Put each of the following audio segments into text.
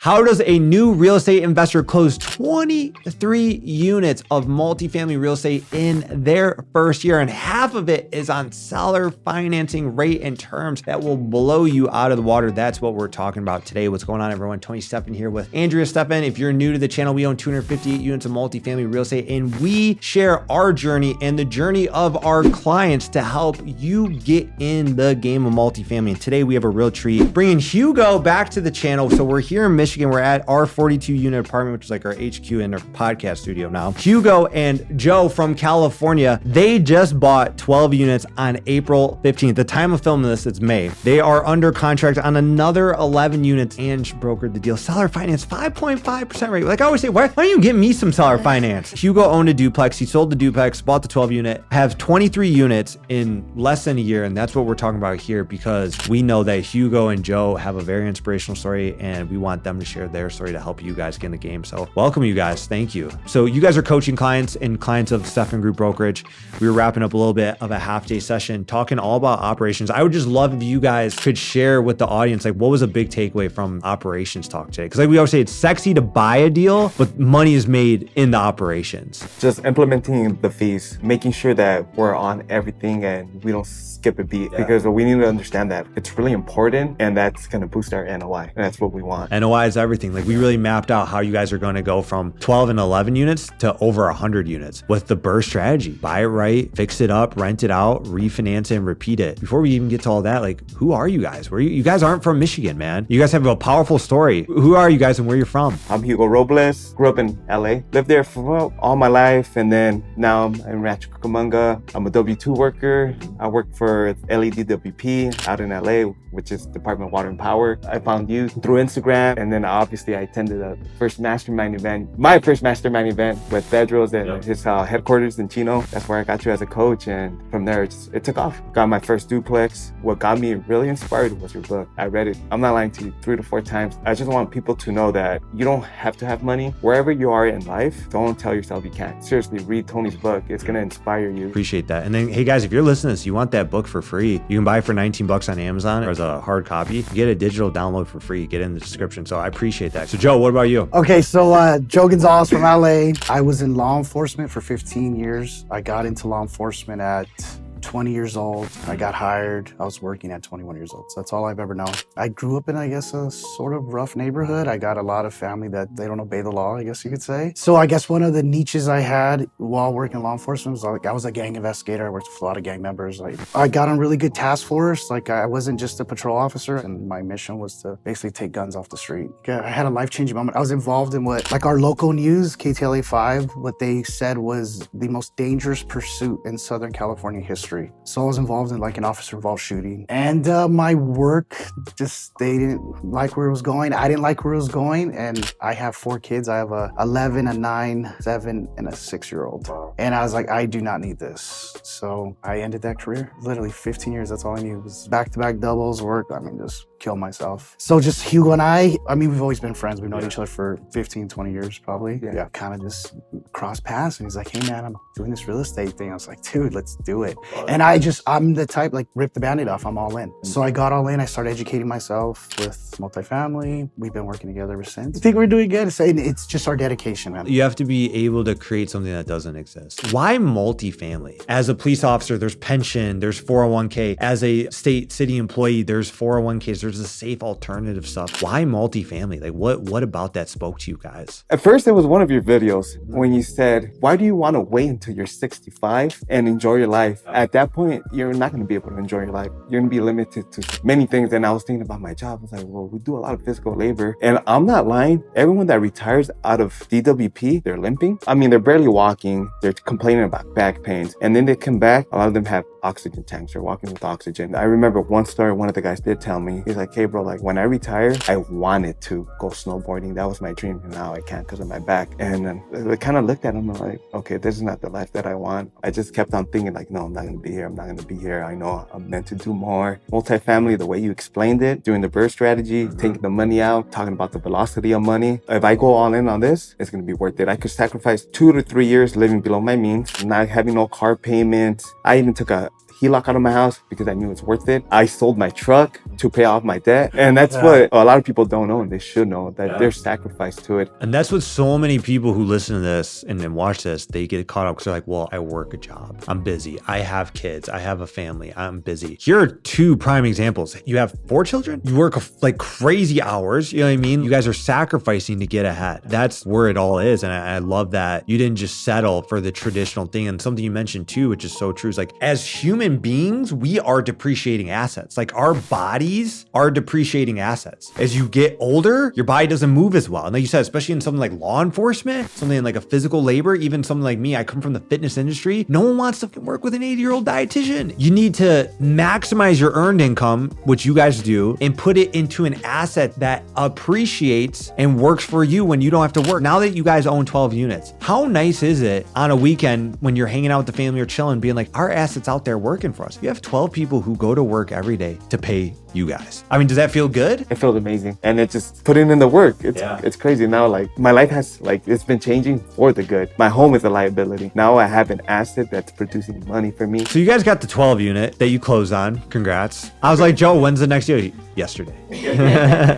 How does a new real estate investor close 23 units of multifamily real estate in their first year? And half of it is on seller financing rate and terms that will blow you out of the water. That's what we're talking about today. What's going on, everyone? Tony Stephan here with Andrea Stephan. If you're new to the channel, we own 258 units of multifamily real estate, and we share our journey and the journey of our clients to help you get in the game of multifamily. And today we have a real treat, bringing Hugo back to the channel. So we're here in Michigan. We're at our 42 unit apartment, which is like our HQ and our podcast studio now. Hugo and Joe from California, they just bought 12 units on April 15th. The time of filming this, it's May. They are under contract on another 11 units and brokered the deal. Seller finance, 5.5% rate. Like I always say, why don't you get me some seller finance? Hugo owned a duplex. He sold the duplex, bought the 12 unit, have 23 units in less than a year. And that's what we're talking about here, because we know that Hugo and Joe have a very inspirational story, and we want them to share their story to help you guys get in the game. So welcome, you guys. Thank you. So you guys are coaching clients and clients of Stephan Group Brokerage. We were wrapping up a little bit of a half-day session talking all about operations. I would just love if you guys could share with the audience, like, what was a big takeaway from operations talk today? Because like we always say, it's sexy to buy a deal, but money is made in the operations. Just implementing the fees, making sure that we're on everything and we don't skip a beat, because we need to understand that it's really important, and that's going to boost our NOI. And that's what we want. NOI is everything. Like we really mapped out how you guys are going to go from 12 and 11 units to over 100 units with the BRRRR strategy. Buy it right, fix it up, rent it out, refinance it, and repeat it. Before we even get to all that, like, who are you guys? You guys aren't from Michigan, man. You guys have a powerful story. Who are you guys and where you're from? I'm Hugo Robles, grew up in LA, lived there for all my life, and then now I'm in Rancho Cucamonga. I'm a W-2 worker. I work for LEDWP out in LA, which is Department of Water and Power. I found you through Instagram, and then obviously I attended my first mastermind event with Pedro's at his headquarters in Chino. That's where I got you as a coach, and from there it took off. Got my first duplex. What got me really inspired was your book. I read it, I'm not lying to you, 3 to 4 times. I just want people to know that you don't have to have money. Wherever you are in life, don't tell yourself you can't. Seriously, read Tony's book. It's gonna inspire you. Appreciate that. And then, hey guys, if you're listening to this, you want that book for free, you can buy it for 19 bucks on Amazon or as a hard copy. Get a digital download for free. Get in the description. So I appreciate that. So Joe, what about you? Okay, so Joe Gonzalez from LA. I was in law enforcement for 15 years. I got into law enforcement at 20 years old. I got hired. I was working at 21 years old. So that's all I've ever known. I grew up in, I guess, a sort of rough neighborhood. I got a lot of family that they don't obey the law, I guess you could say. So I guess one of the niches I had while working in law enforcement was like, I was a gang investigator. I worked with a lot of gang members. I got on really good task force. Like I wasn't just a patrol officer, and my mission was to basically take guns off the street. I had a life-changing moment. I was involved in what, like our local news, KTLA 5, what they said was the most dangerous pursuit in Southern California history. So I was involved in like an officer-involved shooting. And my work, they didn't like where it was going. I didn't like where it was going. And I have 4 kids. I have a 11, a 9, 7, and a 6-year-old. And I was like, I do not need this. So I ended that career. Literally 15 years, that's all I knew. It was back-to-back doubles, work. I mean, just kill myself. So just Hugo and I mean, we've always been friends. We've known each other for 15, 20 years probably. Yeah. Kind of just crossed paths. And he's like, hey man, I'm doing this real estate thing. I was like, dude, let's do it. And I'm the type, like, rip the Band-Aid off, I'm all in. So I got all in, I started educating myself with multifamily. We've been working together ever since. I think we're doing good. It's just our dedication, man. You have to be able to create something that doesn't exist. Why multifamily? As a police officer, there's pension, there's 401k. As a city employee, there's 401ks, there's the safe alternative stuff. Why multifamily? Like what about that spoke to you guys? At first, it was one of your videos when you said, why do you want to wait until you're 65 and enjoy your life? At that point, you're not going to be able to enjoy your life. You're going to be limited to many things. And I was thinking about my job. I was like, well, we do a lot of physical labor. And I'm not lying. Everyone that retires out of DWP, they're limping. I mean, they're barely walking. They're complaining about back pains. And then they come back. A lot of them have oxygen tanks. They're walking with oxygen. I remember one story one of the guys did tell me. He's like, hey, bro, like when I retired, I wanted to go snowboarding. That was my dream. And now I can't because of my back. And I kind of looked at him and like, okay, this is not the life that I want. I just kept on thinking like, no, I'm not going to be here. I'm not going to be here. I know I'm meant to do more. Multifamily, the way you explained it, doing the BRRRR strategy, taking the money out, talking about the velocity of money. If I go all in on this, it's going to be worth it. I could sacrifice 2 to 3 years living below my means, not having no car payments. I even took a HELOC out of my house because I knew it's worth it. I sold my truck to pay off my debt. And that's what a lot of people don't know, and they should know, that there's sacrifice to it. And that's what so many people who listen to this and then watch this, they get caught up because they're like, well, I work a job. I'm busy. I have kids. I have a family. I'm busy. Here are two prime examples. You have 4 children. You work like crazy hours. You know what I mean? You guys are sacrificing to get ahead. That's where it all is. And I love that you didn't just settle for the traditional thing. And something you mentioned too, which is so true, is like, as human beings, we are depreciating assets. Like, our bodies are depreciating assets. As you get older, your body doesn't move as well. And like you said, especially in something like law enforcement, something like a physical labor, even something like me, I come from the fitness industry. No one wants to work with an 80-year-old dietitian. You need to maximize your earned income, which you guys do, and put it into an asset that appreciates and works for you when you don't have to work. Now that you guys own 12 units, how nice is it on a weekend when you're hanging out with the family or chilling, being like, our assets out there working for us? You have 12 people who go to work every day to pay you guys. I mean, does that feel good? It feels amazing. And it just putting in the work. It's crazy. Now, like, my life has, like, it's been changing for the good. My home is a liability. Now I have an asset that's producing money for me. So you guys got the 12 unit that you closed on. Congrats. I was like, Joe, when's the next deal? Yesterday.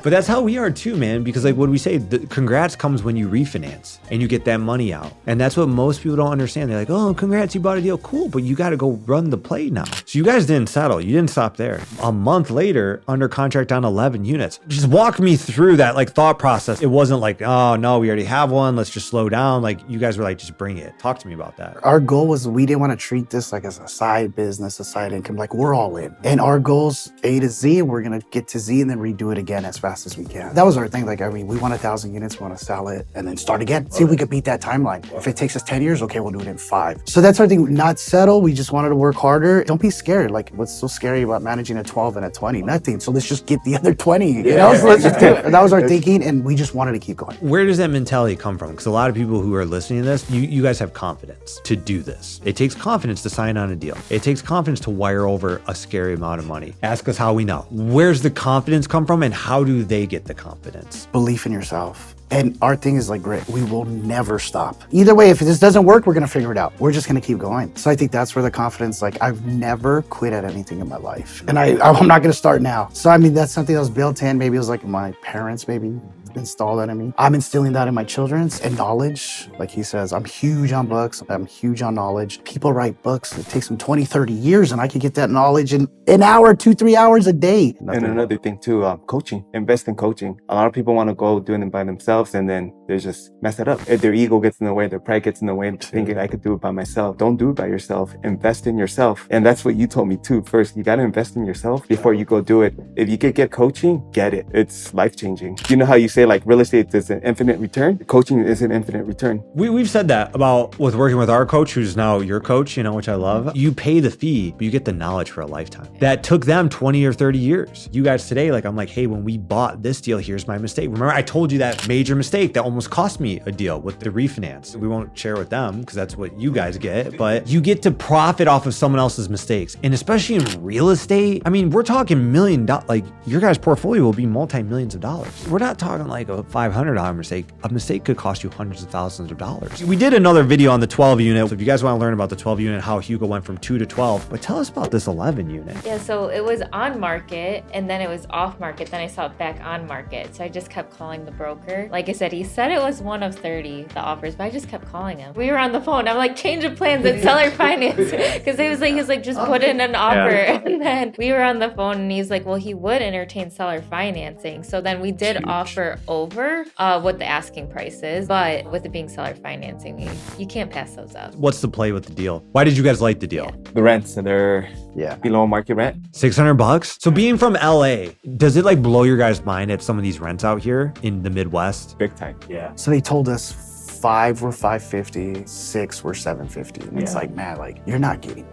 But that's how we are too, man. Because like what we say, the congrats comes when you refinance and you get that money out. And that's what most people don't understand. They're like, oh, congrats, you bought a deal. Cool, but you got to go run the play now. So you guys didn't settle. You didn't stop there. A month later, under contract on 11 units. Just walk me through that like thought process. It wasn't like, oh no, we already have one. Let's just slow down. Like you guys were like, just bring it. Talk to me about that. Our goal was, we didn't want to treat this like as a side business, a side income. Like, we're all in. And our goals A to Z, we're going to get to Z and then redo it again as fast as we can. That was our thing. Like, I mean, we want 1,000 units, we want to sell it and then start again. See if we could beat that timeline. If it takes us 10 years, okay, we'll do it in 5. So that's our thing, not settle. We just wanted to work harder. Don't be scared. Like, what's so scary about managing a 12 and a 20? Nothing. So let's just get the other 20, you know? So let's just do it. And that was our thinking, and we just wanted to keep going. Where does that mentality come from? Because a lot of people who are listening to this, you guys have confidence to do this. It takes confidence to sign on a deal. It takes confidence to wire over a scary amount of money. Ask us how we know. Where's the confidence come from, and how do they get the confidence? Belief in yourself. And our thing is like, great, we will never stop. Either way, if this doesn't work, we're going to figure it out. We're just going to keep going. So I think that's where the confidence, like, I've never quit at anything in my life. And I'm not going to start now. So, I mean, that's something that was built in. Maybe it was like my parents maybe installed that in me. I'm instilling that in my children's, and knowledge. Like he says, I'm huge on books. I'm huge on knowledge. People write books. It takes them 20, 30 years, and I could get that knowledge in an hour, 2-3 hours a day. And another thing too, coaching. Invest in coaching. A lot of people want to go doing it by themselves, and then they just mess it up. If their ego gets in the way, their pride gets in the way, thinking I could do it by myself. Don't do it by yourself. Invest in yourself. And that's what you told me too. First, you got to invest in yourself before you go do it. If you could get coaching, get it. It's life-changing. You know how you say like real estate is an infinite return? Coaching is an infinite return. We've said that about with working with our coach, who's now your coach, you know, which I love. You pay the fee, but you get the knowledge for a lifetime. That took them 20 or 30 years. You guys today, like, I'm like, hey, when we bought this deal, here's my mistake. Remember, I told you that major mistake that almost cost me a deal with the refinance. We won't share with them because that's what you guys get, but you get to profit off of someone else's mistakes. And especially in real estate, I mean, we're talking $1 million, like your guys' portfolio will be multi-millions of dollars. We're not talking like a $500 mistake. A mistake could cost you hundreds of thousands of dollars. We did another video on the 12 unit. So if you guys want to learn about the 12 unit, how Hugo went from 2 to 12, but tell us about this 11 unit. Yeah, so it was on market and then it was off market. Then I saw it back on market. So I just kept calling the broker. Like I said, he said it was one of 30, the offers, but I just kept calling him. We were on the phone. I'm like, change of plans and seller finance. Because he was like, just put in an offer. Yeah. And then we were on the phone and he's like, well, he would entertain seller financing. So then we did offer over what the asking price is, but with it being seller financing, you can't pass those up. What's the play with the deal? Why did you guys like the deal? Yeah. The rents, and they're below market rent. $600? So being from LA, does it like blow your guys' mind at some of these rents out here in the Midwest? Big time. Yeah. So they told us 5 were $550, 6 were $750. And it's like, man, like, you're not getting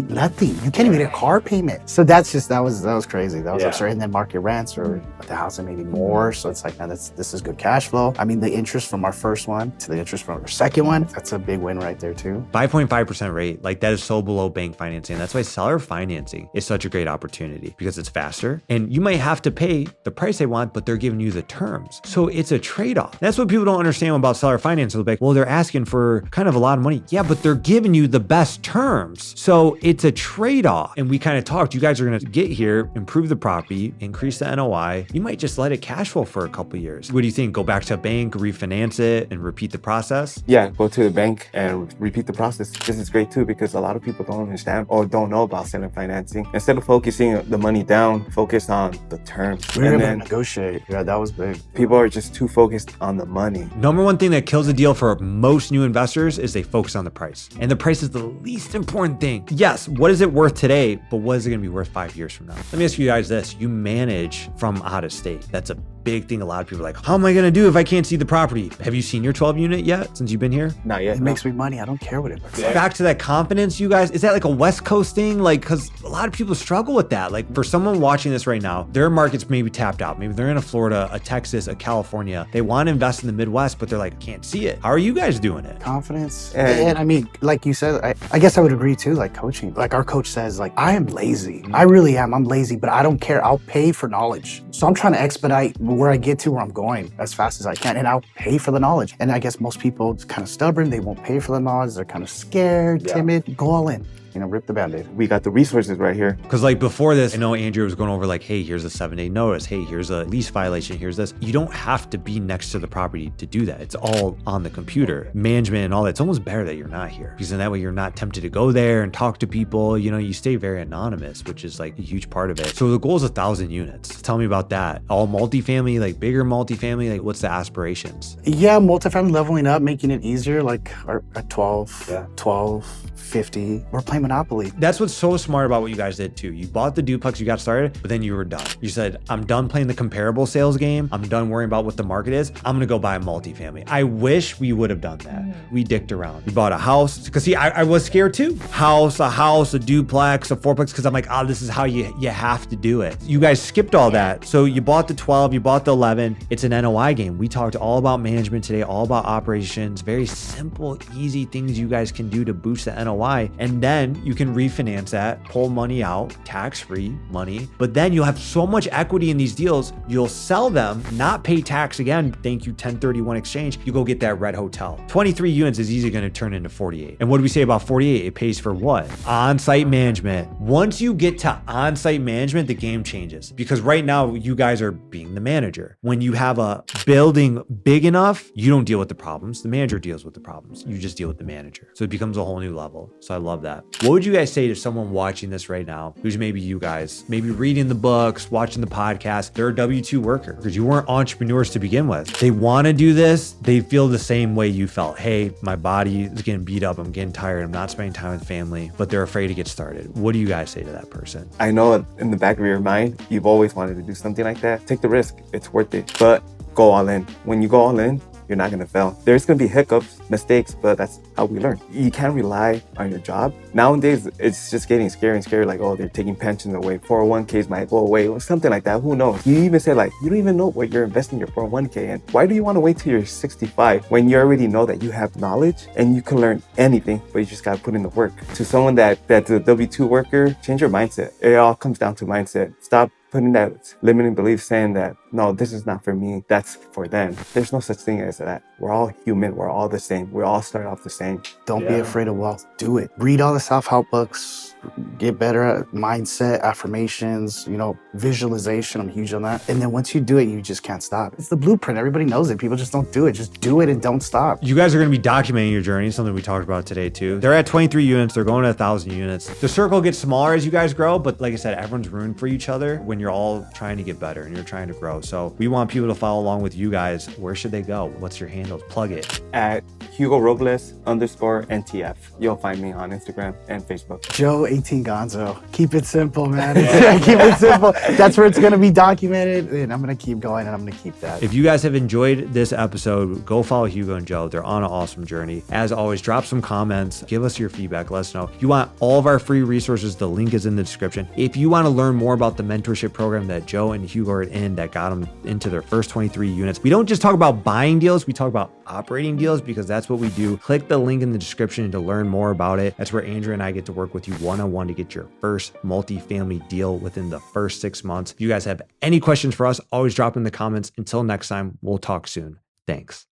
nothing. You can't even get a car payment. So that was crazy. That was absurd. And then market rents are 1,000, maybe more. So it's like, man, this is good cash flow. I mean, the interest from our first one to the interest from our second one, that's a big win right there too. 5.5% rate, like that is so below bank financing. That's why seller financing is such a great opportunity because it's faster and you might have to pay the price they want, but they're giving you the terms. So it's a trade-off. That's what people don't understand about seller financing. will be like, well, they're asking for kind of a lot of money. Yeah, but they're giving you the best terms. So it's a trade-off. And we kind of talked, you guys are going to get here, improve the property, increase the NOI. You might just let it cash flow for a couple of years. What do you think? Go back to a bank, refinance it, and repeat the process? Yeah, go to the bank and repeat the process. This is great too because a lot of people don't understand or don't know about selling financing. Instead of focusing the money down, focus on the terms. We were able to negotiate. Yeah, that was big. People are just too focused on the money. Number one thing that kills a deal for most new investors is they focus on the price. And the price is the least important thing. Yes, what is it worth today, but what is it gonna be worth 5 years from now? Let me ask you guys this. You manage from out of state. That's a big thing. A lot of people are like, how am I gonna do if I can't see the property? Have you seen your 12 unit yet since you've been here? Not yet. It makes me money. I don't care what it looks like. Back to that confidence, you guys, is that like a West Coast thing? Like, cause a lot of people struggle with that. Like for someone watching this right now, their market's maybe tapped out. Maybe they're in a Florida, a Texas, a California. They want to invest in the Midwest, but they're like, can't see it. How are you guys doing it? Confidence. And I mean, like you said, I guess I would agree too, like coaching. Like our coach says, like, I am lazy. I really am. I'm lazy, but I don't care. I'll pay for knowledge. So I'm trying to expedite where I get to where I'm going as fast as I can, and I'll pay for the knowledge. And I guess most people are kind of stubborn. They won't pay for the knowledge. They're kind of scared, timid. Go all in. You know, rip the Band-Aid. We got the resources right here. Because like before this, I know Andrew was going over like, hey, here's a 7-day notice. Hey, here's a lease violation. Here's this. You don't have to be next to the property to do that. It's all on the computer. Management and all that. It's almost better that you're not here because in that way you're not tempted to go there and talk to people. You know, you stay very anonymous, which is like a huge part of it. So the goal is 1,000 units. Tell me about that. All multifamily, like bigger multifamily, like what's the aspirations? Yeah, multifamily leveling up, making it easier, like at 12, 12, 50. We're playing Monopoly. That's what's so smart about what you guys did too. You bought the duplex, you got started, but then you were done. You said, I'm done playing the comparable sales game. I'm done worrying about what the market is. I'm gonna go buy a multifamily. I wish we would have done that. We dicked around. We bought a house, because see, I was scared too. A house, a duplex, a fourplex, because I'm like, oh, this is how you have to do it. You guys skipped all that. So you bought the 12, you bought the 11. It's an NOI game. We talked all about management today, all about operations, very simple, easy things you guys can do to boost the NOI. And then you can refinance that, pull money out, tax-free money. But then you'll have so much equity in these deals, you'll sell them, not pay tax again. Thank you, 1031 exchange. You go get that red hotel. 23 units is easily going to turn into 48. And what do we say about 48? It pays for what? On-site management. Once you get to on-site management, the game changes. Because right now, you guys are being the manager. When you have a building big enough, you don't deal with the problems. The manager deals with the problems. You just deal with the manager. So it becomes a whole new level. So I love that. What would you guys say to someone watching this right now, who's maybe you guys, maybe reading the books, watching the podcast, they're a W-2 worker because you weren't entrepreneurs to begin with. They want to do this. They feel the same way you felt. Hey, my body is getting beat up. I'm getting tired. I'm not spending time with family, but they're afraid to get started. What do you guys say to that person? I know in the back of your mind, you've always wanted to do something like that. Take the risk. It's worth it. But go all in. When you go all in, you're not gonna fail. There's gonna be hiccups, mistakes, but that's how we learn. You can't rely on your job. Nowadays, it's just getting scary and scary. Like, oh, they're taking pensions away. 401ks might go away or something like that. Who knows? You even said like, you don't even know what you're investing your 401k in. Why do you want to wait till you're 65 when you already know that you have knowledge and you can learn anything, but you just gotta put in the work? To someone that's a W-2 worker, change your mindset. It all comes down to mindset. Stop putting that limiting belief saying that, no, this is not for me, that's for them. There's no such thing as that. We're all human, we're all the same. We all start off the same. Don't be afraid of wealth, do it. Read all the self-help books, get better at mindset, affirmations, visualization, I'm huge on that. And then once you do it, you just can't stop. It's the blueprint, everybody knows it. People just don't do it, just do it and don't stop. You guys are gonna be documenting your journey, something we talked about today too. They're at 23 units, they're going to 1,000 units. The circle gets smaller as you guys grow, but like I said, everyone's rooting for each other when you're all trying to get better and you're trying to grow. So we want people to follow along with you guys. Where should they go? What's your handles? Plug it. At Hugo Robles _NTF. You'll find me on Instagram and Facebook. Joe 18 Gonzo. Keep it simple, man. Keep it simple. That's where it's going to be documented. And I'm going to keep going and I'm going to keep that. If you guys have enjoyed this episode, go follow Hugo and Joe. They're on an awesome journey. As always, drop some comments. Give us your feedback. Let us know. If you want all of our free resources, the link is in the description. If you want to learn more about the mentorship program that Joe and Hugo are in that got them into their first 23 units, we don't just talk about buying deals. We talk about operating deals because that's what we do. Click the link in the description to learn more about it. That's where Andrew and I get to work with you one-on-one to get your first multifamily deal within the first 6 months. If you guys have any questions for us, always drop in the comments. Until next time, we'll talk soon. Thanks.